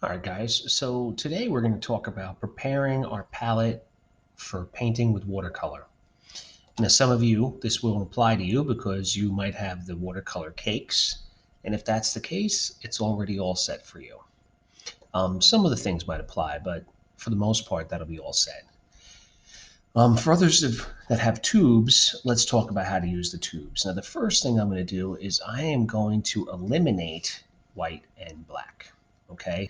All right, guys. So today we're going to talk about preparing our palette for painting with watercolor. Now, some of you, this will apply to you because you might have the watercolor cakes. And if that's the case, it's already all set for you. Some of the things might apply, but for the most part, that'll be all set. For others that have tubes, let's talk about how to use the tubes. Now, the first thing I'm going to do is I am going to eliminate white and black. Okay.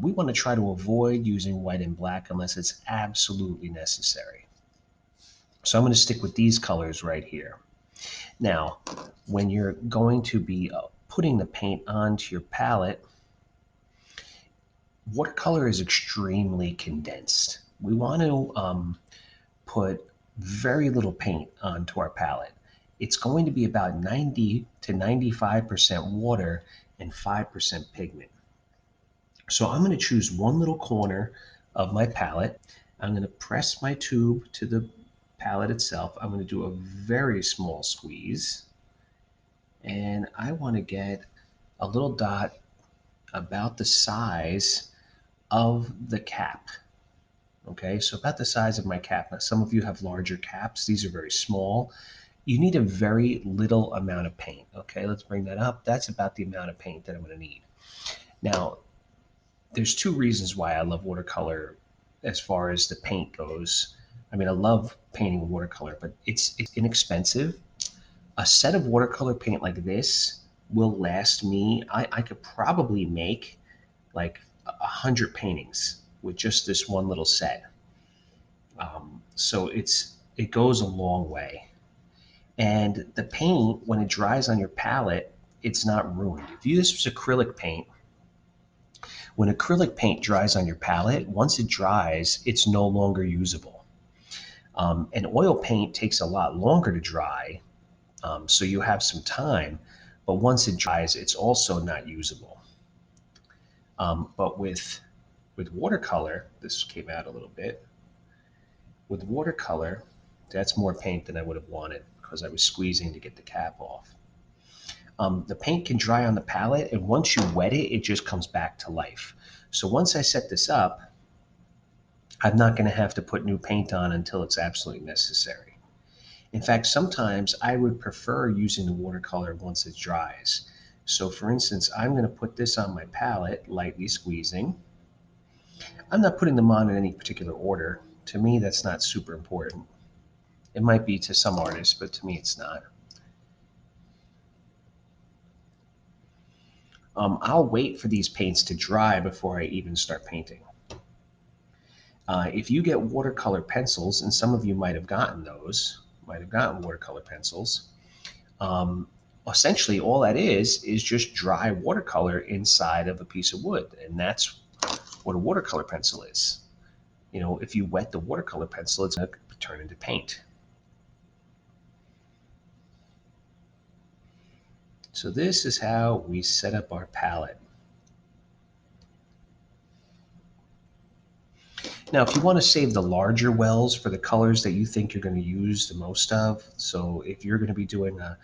We want to try to avoid using white and black unless it's absolutely necessary. So I'm going to stick with these colors right here. Now, when you're going to be putting the paint onto your palette, watercolor is extremely condensed. We want to put very little paint onto our palette. It's going to be about 90 to 95% water and 5% pigment. So I'm going to choose one little corner of my palette. I'm going to press my tube to the palette itself. I'm going to do a very small squeeze. And I want to get a little dot about the size of the cap. Okay, so about the size of my cap. Now, some of you have larger caps. These are very small. You need a very little amount of paint. Okay, let's bring that up. That's about the amount of paint that I'm going to need. Now, there's two reasons why I love watercolor as far as the paint goes. I mean, I love painting with watercolor, but it's inexpensive. A set of watercolor paint like this will last me. I could probably make like 100 paintings with just this one little set. So it goes a long way. And the paint, when it dries on your palette, it's not ruined. If you use acrylic paint, when acrylic paint dries on your palette, once it dries, it's no longer usable. And oil paint takes a lot longer to dry, so you have some time, but once it dries, it's also not usable. But with watercolor, this came out a little bit. With watercolor, that's more paint than I would have wanted because I was squeezing to get the cap off. The paint can dry on the palette, and once you wet it, it just comes back to life. So once I set this up, I'm not going to have to put new paint on until it's absolutely necessary. In fact, sometimes I would prefer using the watercolor once it dries. So for instance, I'm going to put this on my palette, lightly squeezing. I'm not putting them on in any particular order. To me, that's not super important. It might be to some artists, but to me, it's not. I'll wait for these paints to dry before I even start painting. If you get watercolor pencils, and some of you might have gotten those, might have gotten watercolor pencils, um, essentially all that is just dry watercolor inside of a piece of wood. And that's what a watercolor pencil is. You know, if you wet the watercolor pencil, it's going to turn into paint. So this is how we set up our palette. Now, if you want to save the larger wells for the colors that you think you're going to use the most of, so if you're going to be doing a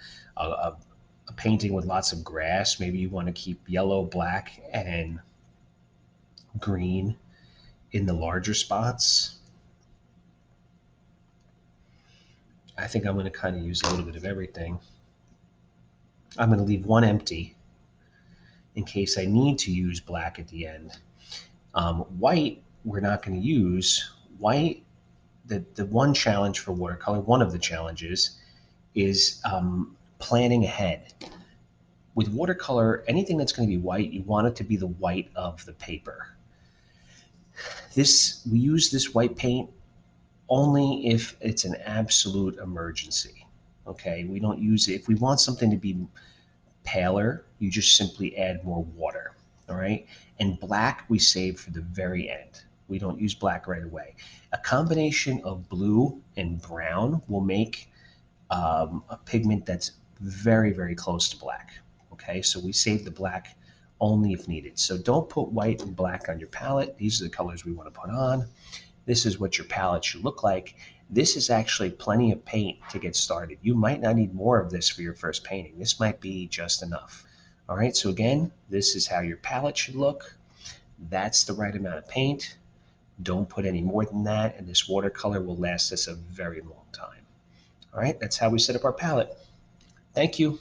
painting with lots of grass, maybe you want to keep yellow, black, and green in the larger spots. I think I'm going to kind of use a little bit of everything. I'm going to leave one empty in case I need to use black at the end. White, we're not going to use. White, the one challenge for watercolor, one of the challenges, is planning ahead. With watercolor, anything that's going to be white, you want it to be the white of the paper. We use this white paint only if it's an absolute emergency. Okay, we don't use it if we want something to be paler. You just simply add more water. All right, and black we save for the very end. We don't use black right away. A combination of blue and brown will make a pigment that's very, very close to black. Okay, so we save the black only if needed. So don't put white and black on your palette. These are the colors we want to put on. This is what your palette should look like. This is actually plenty of paint to get started. You might not need more of this for your first painting. This might be just enough. All right, so again, this is how your palette should look. That's the right amount of paint. Don't put any more than that, and this watercolor will last us a very long time. All right, that's how we set up our palette. Thank you.